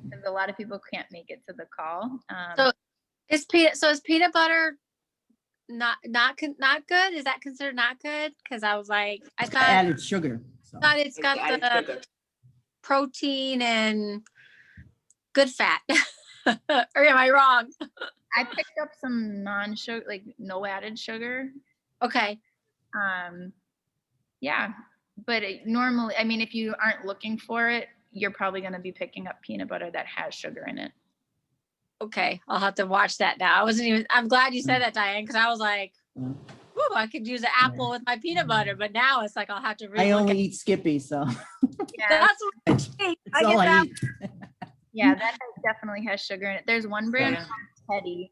because a lot of people can't make it to the call. So is peanut butter not good? Is that considered not good? Because I was like, I thought added sugar. So. thought it's got the protein and good fat. Or am I wrong? I picked up some non-sugar, like no added sugar. Okay. Yeah, but normally, I mean, if you aren't looking for it, you're probably going to be picking up peanut butter that has sugar in it. Okay, I'll have to watch that now. I'm glad you said that, Diane, because I was like, ooh, I could use an apple with my peanut butter, but now it's like I'll have to I only eat Skippy, so. Yeah. That's what I eat. That's all I eat. Yeah, that definitely has sugar in it. There's one brand called Teddy.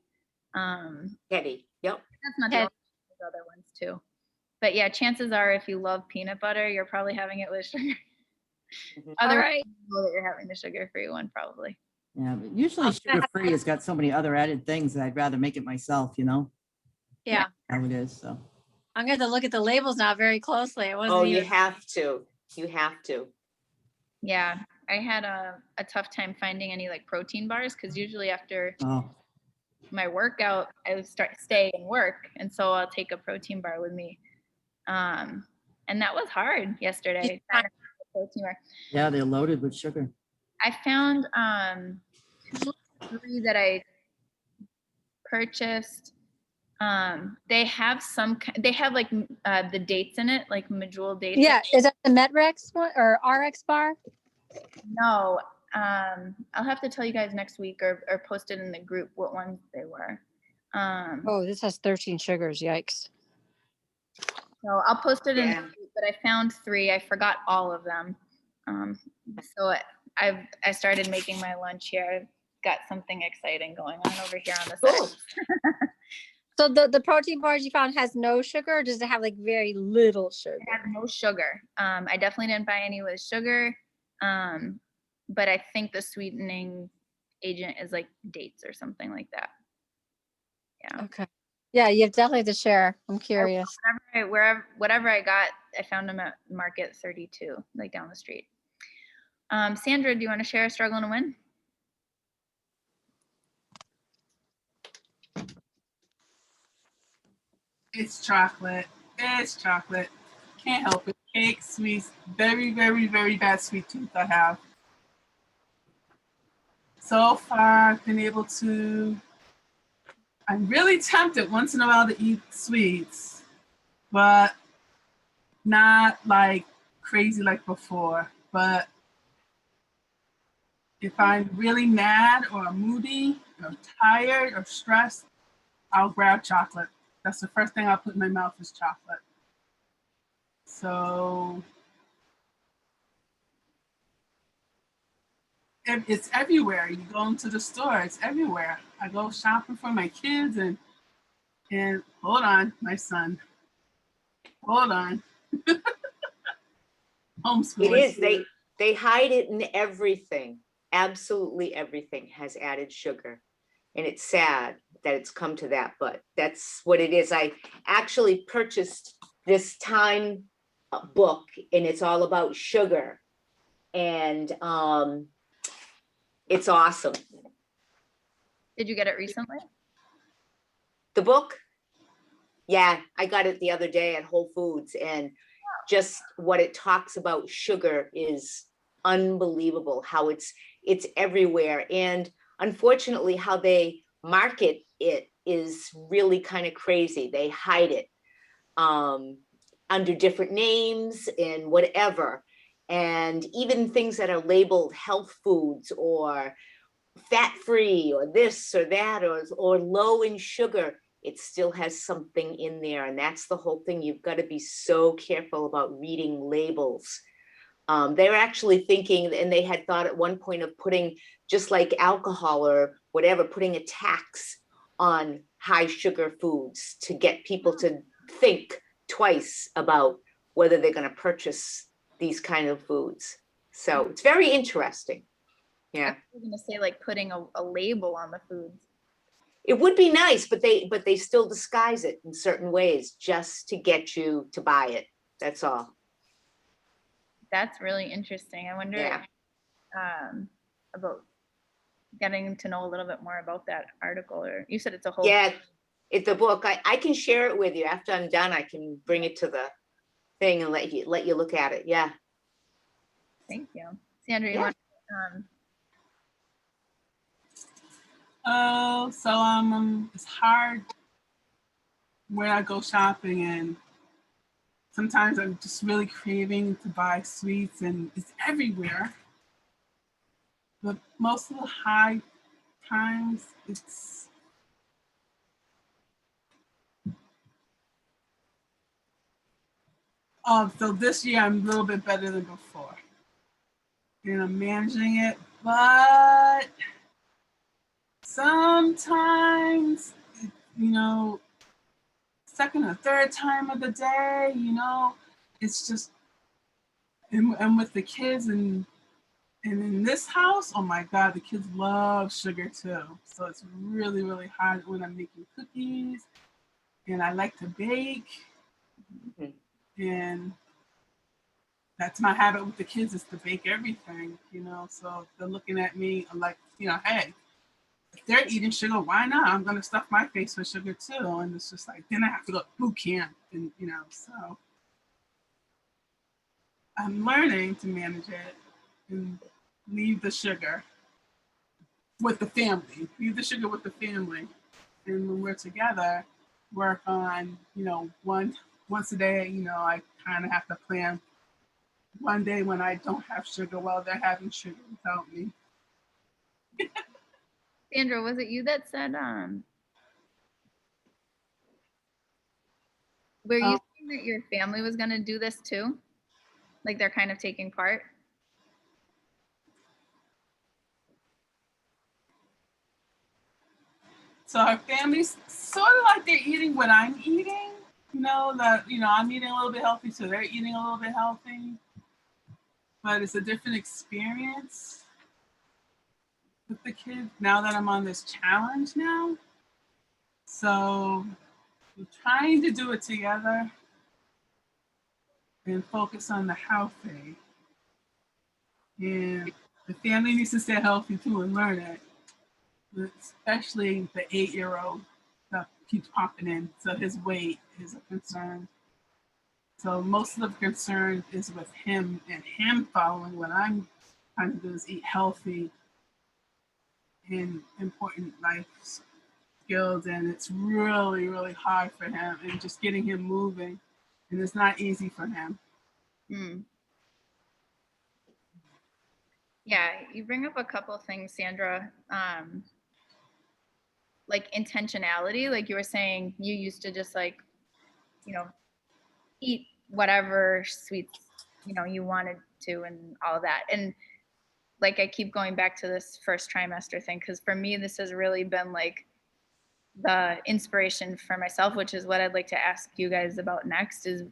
Teddy, yep. That's not the only, there's other ones too. But yeah, chances are if you love peanut butter, you're probably having it with sugar. Otherwise, you know that you're having the sugar-free one probably. Yeah, but usually sugar-free has got so many other added things that I'd rather make it myself, you know? Yeah. How it is, so. I'm going to look at the labels now very closely. You have to. You have to. Yeah, I had a tough time finding any like protein bars because usually after my workout, I would stay and work. And so I'll take a protein bar with me. And that was hard yesterday. Protein bar. Yeah, they're loaded with sugar. I found 2 or 3 that I purchased. They have like the dates in it, like Medjool dates. Yeah, is that the Metrex one or RX bar? No, I'll have to tell you guys next week or post it in the group what ones they were. This has 13 sugars. Yikes. So I'll post it in the group, but I found 3. I forgot all of them. So I started making my lunch here. I've got something exciting going on over here on the side. So the protein bars you found has no sugar, or does it have like very little sugar? It has no sugar. I definitely didn't buy any with sugar. But I think the sweetening agent is like dates or something like that. Yeah. Okay. Yeah, you definitely have to share. I'm curious. Whatever I got, I found them at Market 32, like down the street. Sandra, do you want to share a struggle and a win? It's chocolate. It's chocolate. Can't help it. Cake, sweets, very, very, very bad sweet tooth I have. So far, I've been able to, I'm really tempted once in a while to eat sweets, but not like crazy like before. But if I'm really mad or moody or tired or stressed, I'll grab chocolate. That's the first thing I'll put in my mouth is chocolate. So it's everywhere. You go into the store, it's everywhere. I go shopping for my kids and hold on, my son. Hold on. Homeschooling. It is. They hide it in everything. Absolutely everything has added sugar. And it's sad that it's come to that, but that's what it is. I actually purchased this Time book, and it's all about sugar. And it's awesome. Did you get it recently? The book? Yeah, I got it the other day at Whole Foods, and just what it talks about sugar is unbelievable, how it's everywhere. And unfortunately, how they market it is really kind of crazy. They hide it under different names and whatever. And even things that are labeled health foods or fat-free or this or that or low in sugar, it still has something in there. And that's the whole thing. You've got to be so careful about reading labels. They were actually thinking, and they had thought at one point of putting, just like alcohol or whatever, putting a tax on high sugar foods to get people to think twice about whether they're going to purchase these kind of foods. So it's very interesting. Yeah. I was going to say like putting a label on the foods. It would be nice, but they still disguise it in certain ways just to get you to buy it. That's all. That's really interesting. I wonder about getting to know a little bit more about that article, or you said it's a whole. Yeah, it's a book. I can share it with you after I'm done. I can bring it to the thing and let you look at it. Yeah. Thank you. Sandra, you Yeah. want Oh, so it's hard when I go shopping, and sometimes I'm just really craving to buy sweets, and it's everywhere. But most of the high times, it's so this year I'm a little bit better than before, and I'm managing it, but sometimes, you know, second or third time of the day, you know, it's just, and with the kids and in this house, oh my God, the kids love sugar too. So it's really, really hard when I'm making cookies, and I like to bake, and that's my habit with the kids is to bake everything, you know. So they're looking at me like, you know, hey, if they're eating sugar, why not? I'm gonna stuff my face with sugar too. And it's just like, then I have to go to boot camp, and you know, so I'm learning to manage it and leave the sugar with the family. Leave the sugar with the family. And when we're together, work on, you know, once a day, you know, I kind of have to plan one day when I don't have sugar while they're having sugar without me. Sandra, was it you that said were you saying that your family was going to do this too? Like they're kind of taking part? So our family's sort of like they're eating what I'm eating, you know, that, you know, I'm eating a little bit healthy, so they're eating a little bit healthy. But it's a different experience with the kids now that I'm on this challenge now. So we're trying to do it together and focus on the healthy. And the family needs to stay healthy too and learn it. Especially the 8-year-old that keeps popping in. So his weight is a concern. So most of the concern is with him and him following what I'm trying to do is eat healthy and important life skills. And it's really, really hard for him and just getting him moving. And it's not easy for him. Mm. Yeah, you bring up a couple of things, Sandra. Like intentionality, like you were saying, you used to just like, you know, eat whatever sweets, you know, you wanted to and all of that. And like, I keep going back to this first trimester thing, because for me, this has really been like the inspiration for myself, which is what I'd like to ask you guys about next is,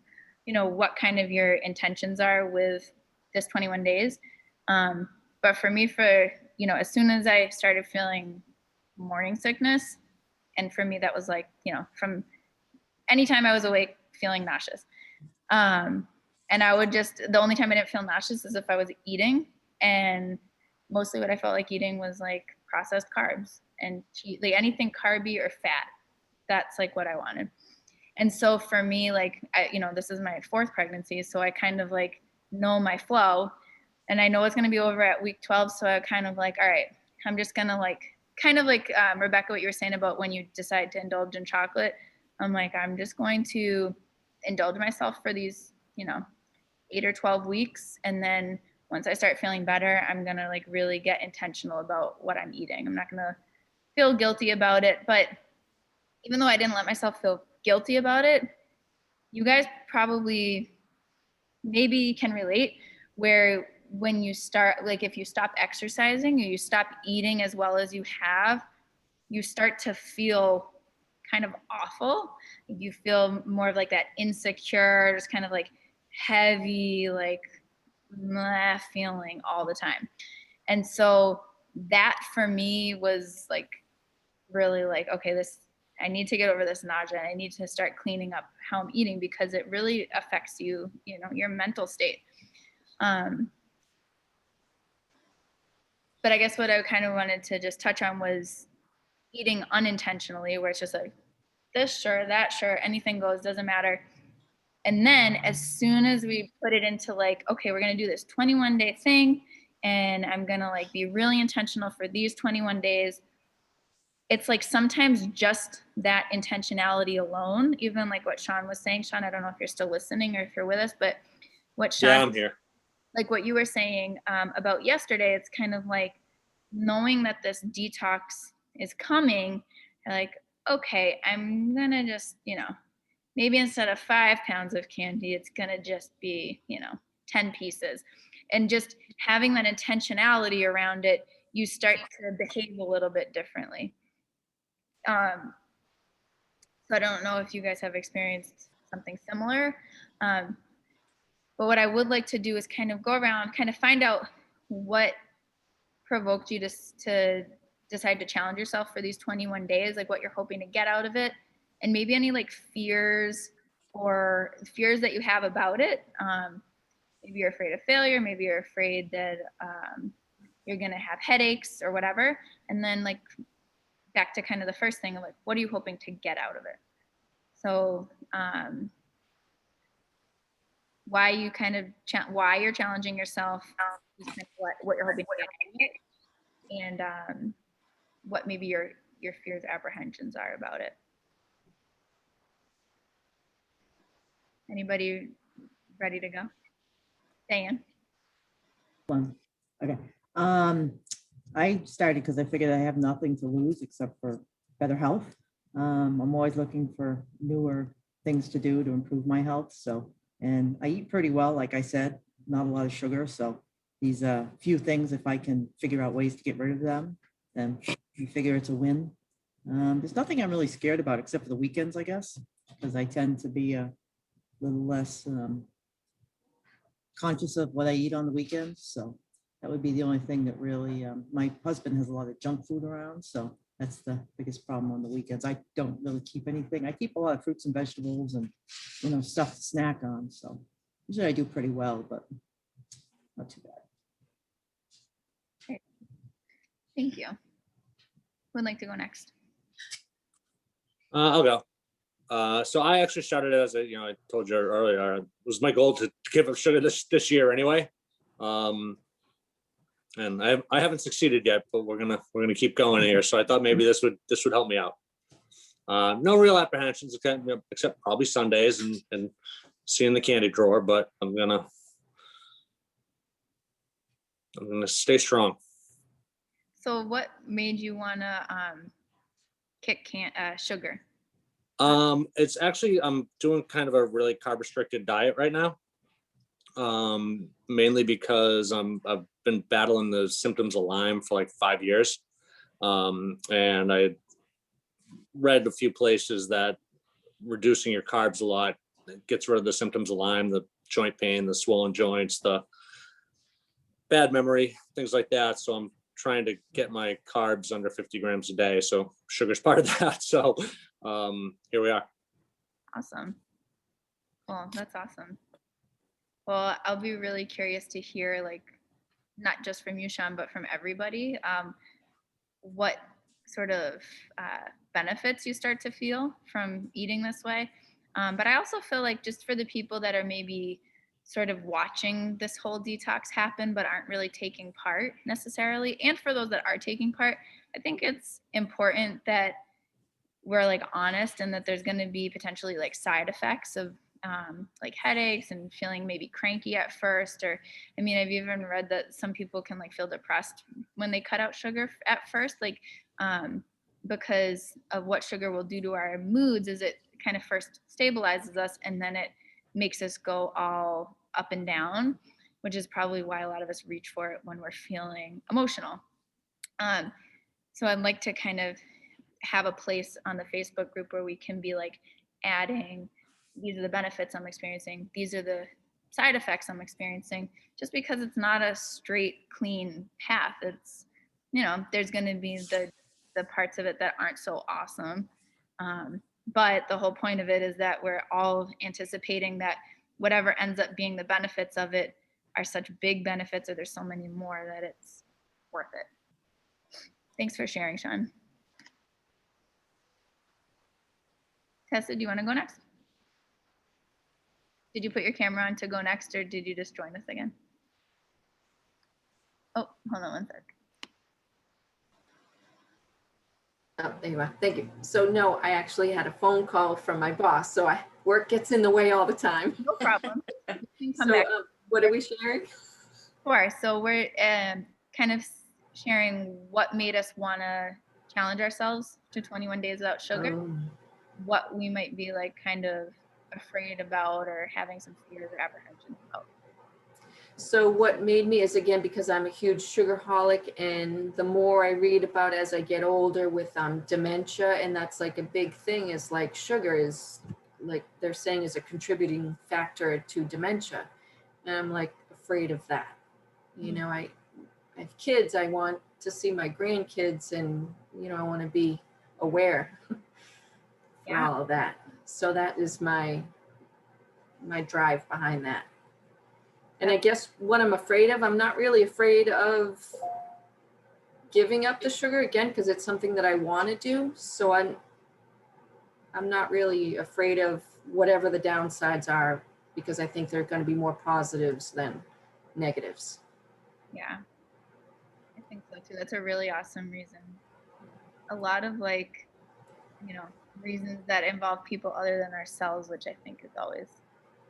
you know, what kind of your intentions are with this 21 days. But for me, for, you know, as soon as I started feeling morning sickness, and for me, that was like, you know, from anytime I was awake feeling nauseous. And I would just, the only time I didn't feel nauseous is if I was eating. And mostly what I felt like eating was like processed carbs and like anything carby or fat. That's like what I wanted. And so for me, like, you know, this is my 4th pregnancy. So I kind of like know my flow and I know it's going to be over at week 12. So I kind of like, all right, I'm just going to like, kind of like Rebecca, what you were saying about when you decide to indulge in chocolate. I'm like, I'm just going to indulge myself for these, you know, 8 or 12 weeks. And then once I start feeling better, I'm going to like really get intentional about what I'm eating. I'm not going to feel guilty about it. But even though I didn't let myself feel guilty about it, you guys probably maybe can relate where when you start, like if you stop exercising or you stop eating as well as you have, you start to feel kind of awful. You feel more of like that insecure, just kind of like heavy, like feeling all the time. And so that for me was like really like, okay, this, I need to get over this nausea. I need to start cleaning up how I'm eating because it really affects you, you know, your mental state. but I guess what I kind of wanted to just touch on was eating unintentionally, where it's just like this, sure, that, sure, anything goes, doesn't matter. And then as soon as we put it into like, okay, we're going to do this 21-day thing, and I'm going to like be really intentional for these 21 days. It's like sometimes just that intentionality alone, even like what Sean was saying. Sean, I don't know if you're still listening or if you're with us, but what Sean, yeah, I'm here. Like what you were saying about yesterday, it's kind of like knowing that this detox is coming, like, okay, I'm going to just, maybe instead of 5 pounds of candy, it's going to just be, 10 pieces. And just having that intentionality around it, you start to behave a little bit differently. So I don't know if you guys have experienced something similar. But what I would like to do is kind of go around, kind of find out what provoked you to decide to challenge yourself for these 21 days, like what you're hoping to get out of it, and maybe any like fears that you have about it. Maybe you're afraid of failure, maybe you're afraid that you're gonna have headaches or whatever. And then like back to kind of the first thing, like what are you hoping to get out of it? So why you're challenging yourself, what you're hoping to get out of it, and what maybe your fears, apprehensions are about it. Anybody ready to go? Diane? Okay. I started because I figured I have nothing to lose except for better health. I'm always looking for newer things to do to improve my health. So, and I eat pretty well, like I said, not a lot of sugar. So these few things, if I can figure out ways to get rid of them, then I figure it's a win. There's nothing I'm really scared about except for the weekends, I guess, because I tend to be a little less conscious of what I eat on the weekends. So that would be the only thing that really, my husband has a lot of junk food around. So that's the biggest problem on the weekends. I don't really keep anything. I keep a lot of fruits and vegetables and, stuff to snack on. So usually I do pretty well, but not too bad. Okay. Thank you. Who would like to go next? I'll go. So I actually started it as I told you earlier, it was my goal to give up sugar this year anyway. And I haven't succeeded yet, but we're gonna keep going here. So I thought maybe this would help me out. No real apprehensions, except probably Sundays and seeing the candy drawer, but I'm gonna stay strong. So what made you wanna kick sugar? It's actually, I'm doing kind of a really carb restricted diet right now. Mainly because I've been battling the symptoms of Lyme for like 5 years. And I read a few places that reducing your carbs a lot gets rid of the symptoms of Lyme, the joint pain, the swollen joints, the bad memory, things like that. So I'm trying to get my carbs under 50 grams a day. So sugar's part of that. So here we are. Awesome. Well, that's awesome. Well, I'll be really curious to hear, like, not just from you, Sean, but from everybody, what sort of benefits you start to feel from eating this way. But I also feel like just for the people that are maybe sort of watching this whole detox happen, but aren't really taking part necessarily, and for those that are taking part, I think it's important that we're like honest and that there's going to be potentially like side effects of like headaches and feeling maybe cranky at first. Or I mean, I've even read that some people can like feel depressed when they cut out sugar at first, like because of what sugar will do to our moods. Is it kind of first stabilizes us and then it makes us go all up and down, which is probably why a lot of us reach for it when we're feeling emotional. So I'd like to kind of have a place on the Facebook group where we can be like adding, these are the benefits I'm experiencing, these are the side effects I'm experiencing, just because it's not a straight, clean path. It's, there's going to be the parts of it that aren't so awesome. But the whole point of it is that we're all anticipating that whatever ends up being the benefits of it are such big benefits, or there's so many more, that it's worth it. Thanks for sharing, Sean. Tessa, do you want to go next? Did you put your camera on to go next, or did you just join us again? Oh, hold on one sec. Oh, there you are. Thank you. So no, I actually had a phone call from my boss, so work gets in the way all the time. No problem. You can come So back. what are we sharing? Sure. So we're kind of sharing what made us want to challenge ourselves to 21 days without sugar, what we might be like kind of afraid about or having some fears or apprehensions about. So what made me is, again, because I'm a huge sugarholic, and the more I read about as I get older with dementia, and that's like a big thing, is like sugar is, like they're saying, is a contributing factor to dementia. And I'm like afraid of that. You know, I have kids, I want to see my grandkids, and, you know, I want to be aware for all of that. So that is my drive behind that. And I guess what I'm afraid of, I'm not really afraid of giving up the sugar, again, because it's something that I want to do. So I'm not really afraid of whatever the downsides are, because I think there are going to be more positives than negatives. Yeah, I think so too. That's a really awesome reason. A lot of like, you know, reasons that involve people other than ourselves, which I think is always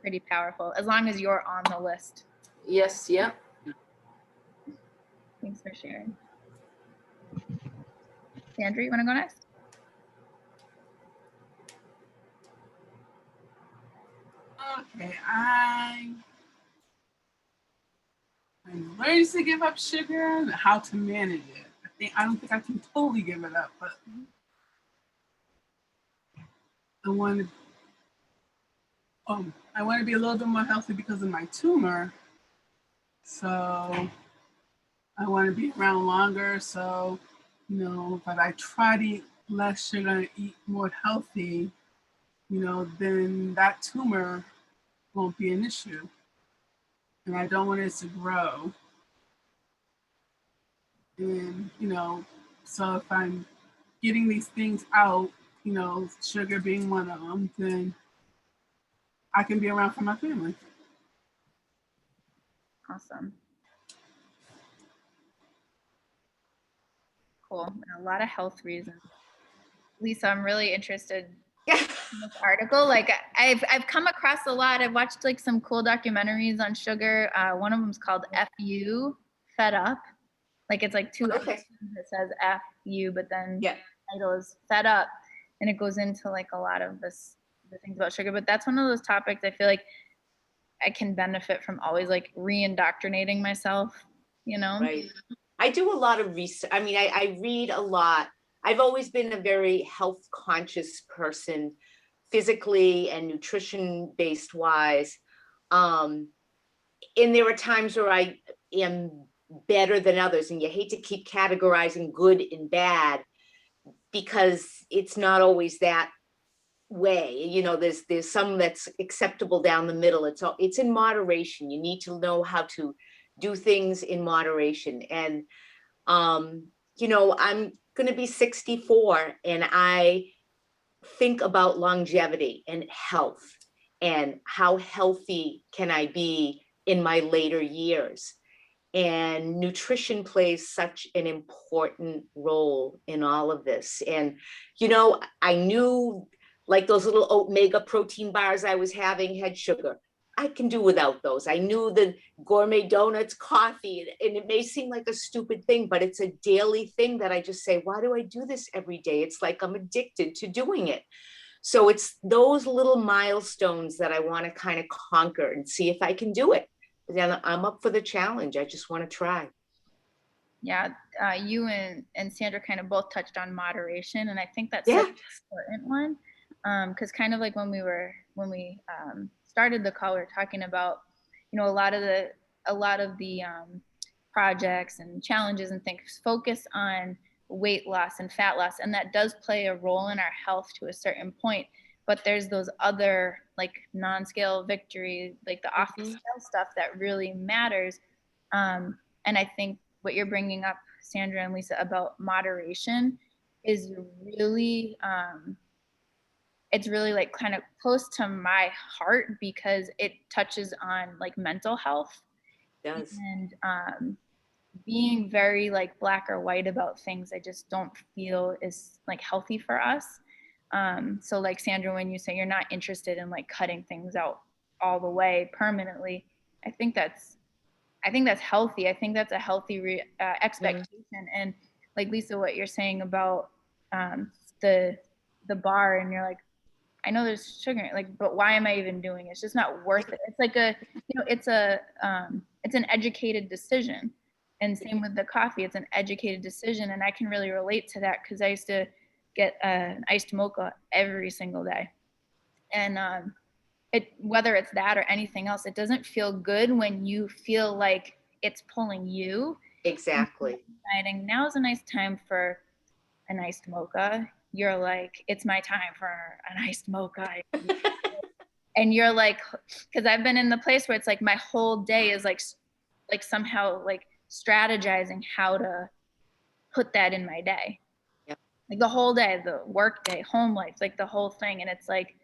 pretty powerful, as long as you're on the list. Yes, yeah. Thanks for sharing. Sandra, you want to go next? Okay, I'm learning to give up sugar and how to manage it. I don't think I can totally give it up, but I want to be a little bit more healthy because of my tumor. So I want to be around longer. So, you know, but I try to eat less sugar and eat more healthy, you know, then that tumor won't be an issue. And I don't want it to grow. And, you know, so if I'm getting these things out, you know, sugar being one of them, then I can be around for my family. Awesome. Cool. And a lot of health reasons. Lisa, I'm really interested in this article. Like I've come across a lot. I've watched like some cool documentaries on sugar. One of them is called FU, Fed Up. Like it's like two Okay. that says FU, but then Yeah. the title is Fed Up, and it goes into like a lot of the things about sugar. But that's one of those topics I feel like I can benefit from always like re-indoctrinating myself, you know? Right. I do a lot of research. I mean, I read a lot. I've always been a very health conscious person, physically and nutrition based wise. And there are times where I am better than others, and you hate to keep categorizing good and bad because it's not always that way. You know, there's some that's acceptable down the middle. It's in moderation. You need to know how to do things in moderation. And you know, I'm going to be 64, and I think about longevity and health and how healthy can I be in my later years. And nutrition plays such an important role in all of this. And, you know, I knew like those little Omega protein bars I was having had sugar. I can do without those. I knew the gourmet donuts, coffee, and it may seem like a stupid thing, but it's a daily thing that I just say, why do I do this every day? It's like I'm addicted to doing it. So it's those little milestones that I want to kind of conquer and see if I can do it. Then I'm up for the challenge. I just want to try. Yeah, you and Sandra kind of both touched on moderation, and I think that's such an important one, because kind of like when we started the call, we were talking about, you know, a lot of the projects and challenges and things focus on weight loss and fat loss, and that does play a role in our health to a certain point. But there's those other like non-scale victories, like the off-the-scale stuff that really matters. And I think what you're bringing up, Sandra and Lisa about moderation is really, it's really like kind of close to my heart because it touches on like mental health. It does. And being very like black or white about things, I just don't feel is like healthy for us. So like Sandra, when you say you're not interested in like cutting things out all the way permanently, I think that's healthy. I think that's a healthy expectation. And like Lisa, what you're saying about the bar, and you're like, I know there's sugar in it, like, but why am I even doing it? It's just not worth it. It's like it's an educated decision. And same with the coffee, it's an educated decision. And I can really relate to that because I used to get an iced mocha every single day. And whether it's that or anything else, it doesn't feel good when you feel like it's pulling you. Exactly. Deciding now's a nice time for an iced mocha. You're like, it's my time for an iced mocha. And you're like, because I've been in the place where it's like my whole day is like somehow like strategizing how to put that in my day. Yep. Like the whole day, the work day, home life, like the whole thing. And it's like,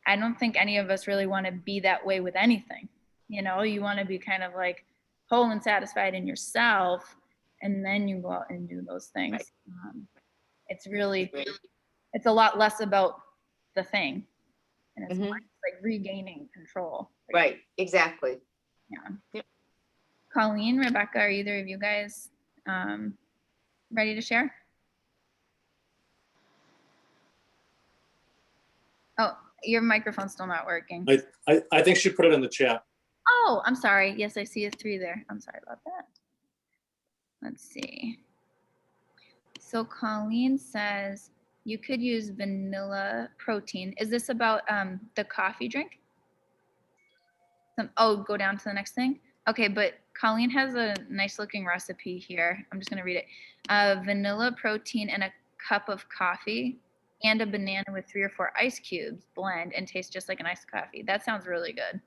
I don't think any of us really want to be that way with anything. You know, you want to be kind of like whole and satisfied in yourself, and then you go out and do those things. Right. It's really, it's a lot less about the thing, and it's more like regaining control. Right, exactly. Yeah. Yep. Colleen, Rebecca, are either of you guys ready to share? Oh, your microphone's still not working. I think she put it in the chat. Oh, I'm sorry. Yes, I see a 3 there. I'm sorry about that. Let's see. So Colleen says you could use vanilla protein. Is this about the coffee drink? Go down to the next thing. Okay, but Colleen has a nice looking recipe here. I'm just gonna read it. Vanilla protein and a cup of coffee and a banana with 3 or 4 ice cubes, blend and taste just like an iced coffee. That sounds really good.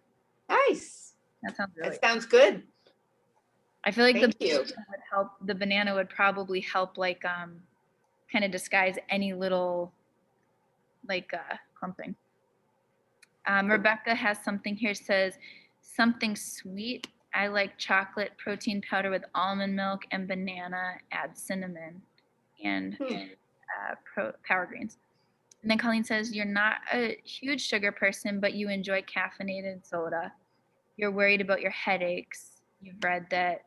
Nice. That sounds really That sounds good. I feel like Thank the you. banana would help. The banana would probably help, like, kind of disguise any little, like, clumping. Rebecca has something here. Says something sweet. I like chocolate protein powder with almond milk and banana. Add cinnamon and power greens. And then Colleen says you're not a huge sugar person, but you enjoy caffeinated soda. You're worried about your headaches. You've read that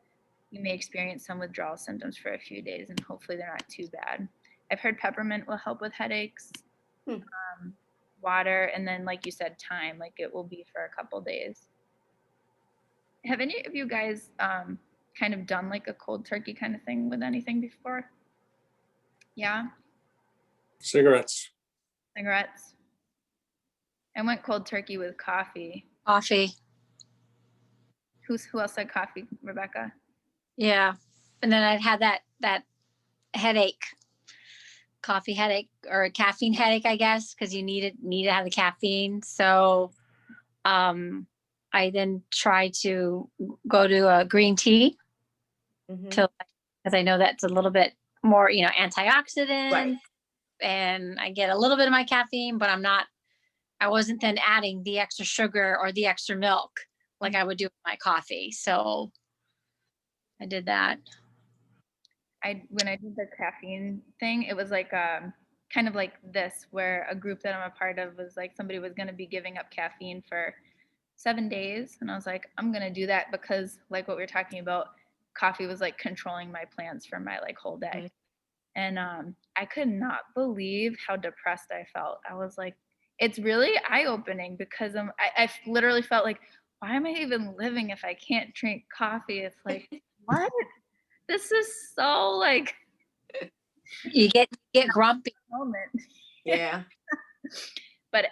you may experience some withdrawal symptoms for a few days, and hopefully they're not too bad. I've heard peppermint will help with headaches. Water, and then like you said, time, like it will be for a couple days. Have any of you guys kind of done like a cold turkey kind of thing with anything before? Yeah? Cigarettes. Cigarettes? I went cold turkey with coffee. Coffee. Who else said coffee? Rebecca? Yeah. And then I'd had that headache, coffee headache or a caffeine headache, I guess, because you need to have the caffeine. So I then try to go to a green tea because I know that's a little bit more, antioxidant. Right. And I get a little bit of my caffeine, but I wasn't then adding the extra sugar or the extra milk like I would do with my coffee. So I did that. When I did the caffeine thing, it was like kind of like this, where a group that I'm a part of was like somebody was going to be giving up caffeine for 7 days, and I was like, I'm going to do that because, like what we were talking about, coffee was like controlling my plans for my like whole day. And I could not believe how depressed I felt. I was like, it's really eye-opening because I literally felt like, why am I even living if I can't drink coffee? It's like, what? This is so like you get grumpy moment. Yeah. But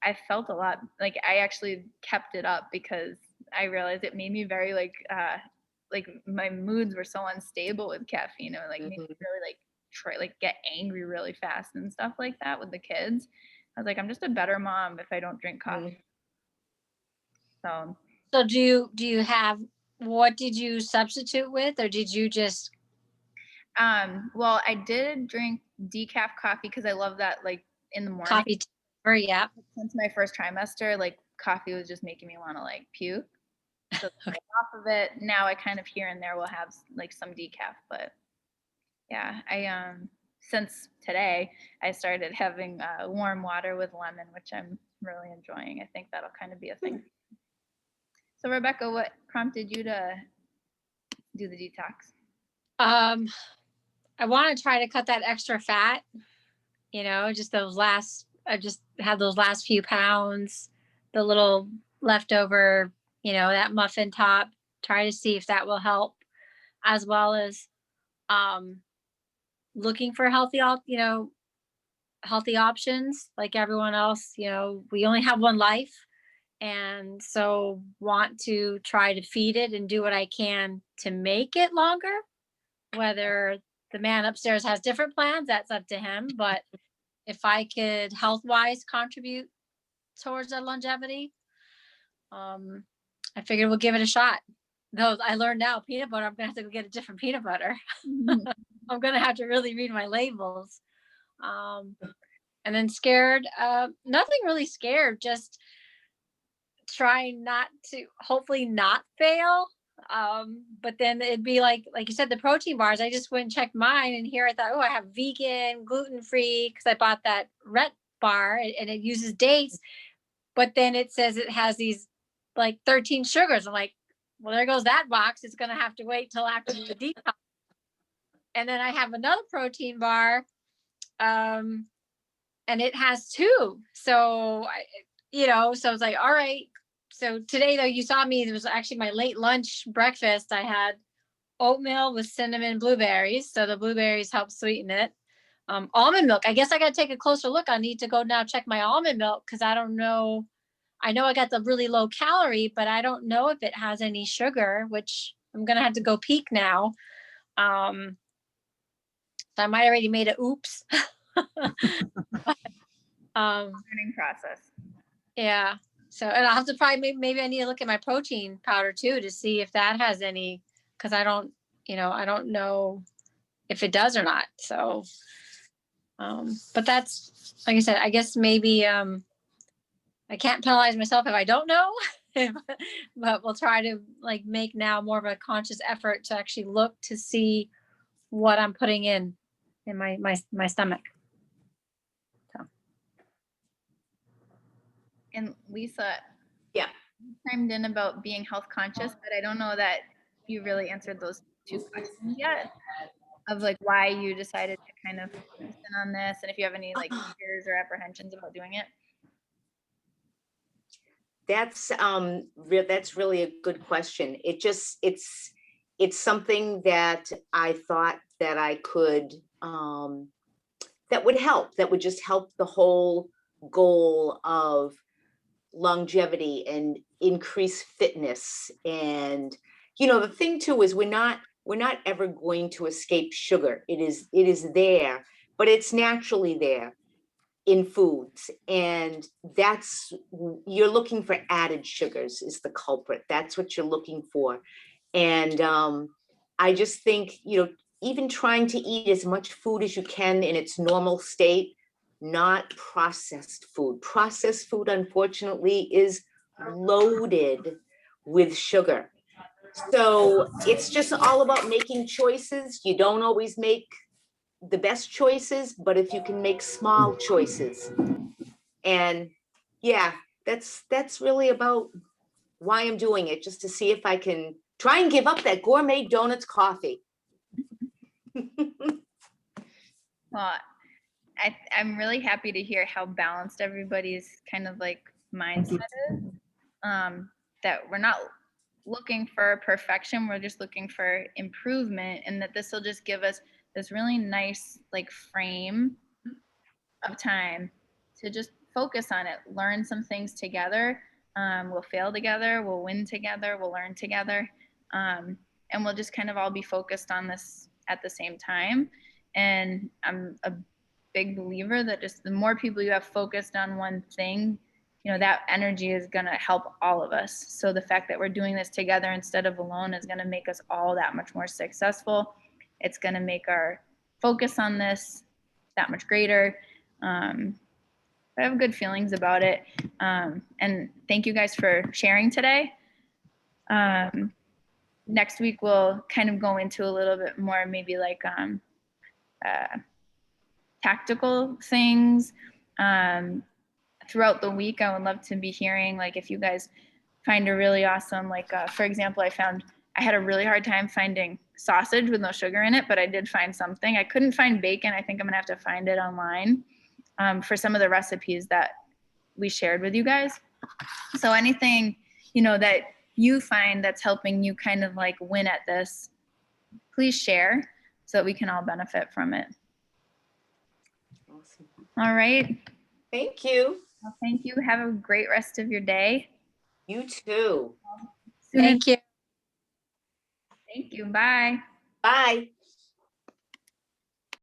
I felt a lot, like I actually kept it up because I realized it made me very like my moods were so unstable with caffeine. It like made me really like get angry really fast and stuff like that with the kids. I was like, I'm just a better mom if I don't drink coffee. So do you have, what did you substitute with, or did you just Well, I did drink decaf coffee because I love that, like, in the morning. Coffee, or yeah. Since my first trimester, like, coffee was just making me want to, like, puke. So I got off of it. Now I kind of here and there will have like some decaf, but yeah, I since today I started having warm water with lemon, which I'm really enjoying. I think that'll kind of be a thing. So Rebecca, what prompted you to do the detox? I want to try to cut that extra fat, just I just had those last few pounds, the little leftover, that muffin top, try to see if that will help, as well as looking for healthy options like everyone else. We only have one life. And so want to try to feed it and do what I can to make it longer. Whether the man upstairs has different plans, that's up to him. But if I could health-wise contribute towards our longevity, I figured we'll give it a shot. Though I learned now peanut butter, I'm gonna have to go get a different peanut butter. I'm gonna have to really read my labels. And then scared, nothing really scared, just trying not to hopefully not fail. But then it'd be like you said, the protein bars, I just went and checked mine, and here I thought, oh, I have vegan, gluten-free, because I bought that red bar and it uses dates, but then it says it has these like 13 sugars. I'm like, well, there goes that box. It's gonna have to wait till after the detox. And then I have another protein bar, and it has 2. So so I was like, all right. So today, though, you saw me, it was actually my late lunch breakfast. I had oatmeal with cinnamon blueberries. So the blueberries help sweeten it. Almond milk. I guess I got to take a closer look. I need to go now check my almond milk, because I don't know. I know I got the really low calorie, but I don't know if it has any sugar, which I'm going to have to go peek now. So I might already made a oops. Learning process. Yeah. So, and I'll have to probably, maybe I need to look at my protein powder too, to see if that has any, because I don't know if it does or not. So, but that's, like I said, I guess maybe, I can't penalize myself if I don't know, but we'll try to like make now more of a conscious effort to actually look to see what I'm putting in my stomach. And Lisa, Yeah. you chimed in about being health conscious, but I don't know that you really answered those 2 questions yet, of like why you decided to kind of focus in on this, and if you have any like fears or apprehensions about doing it. That's really a good question. It's something that I thought that I could that would help, that would just help the whole goal of longevity and increase fitness. And the thing too is we're not ever going to escape sugar. It is there, but it's naturally there in foods, and you're looking for added sugars is the culprit. That's what you're looking for. And I just think, even trying to eat as much food as you can in its normal state, not processed food. Processed food, unfortunately, is loaded with sugar. So it's just all about making choices. You don't always make the best choices, but if you can make small choices. And yeah, that's really about why I'm doing it, just to see if I can try and give up that gourmet donuts coffee. Well, I'm really happy to hear how balanced everybody's kind of like mindset is. That we're not looking for perfection, we're just looking for improvement, and that this will just give us this really nice like frame of time to just focus on it, learn some things together. We'll fail together, we'll win together, we'll learn together, and we'll just kind of all be focused on this at the same time. And I'm a big believer that just the more people you have focused on one thing, that energy is going to help all of us. So the fact that we're doing this together instead of alone is going to make us all that much more successful. it's going to make our focus on this that much greater. I have good feelings about it. And thank you guys for sharing today. Next week, we'll kind of go into a little bit more, maybe like tactical things. Throughout the week, I would love to be hearing, like, if you guys find a really awesome, like, for example, I had a really hard time finding sausage with no sugar in it, but I did find something. I couldn't find bacon. I think I'm gonna have to find it online for some of the recipes that we shared with you guys. So anything, that you find that's helping you kind of like win at this, please share so that we can all benefit from it. Awesome. All right. Thank you. Well, thank you. Have a great rest of your day. You too. Thank you. Thank you. Bye. Bye.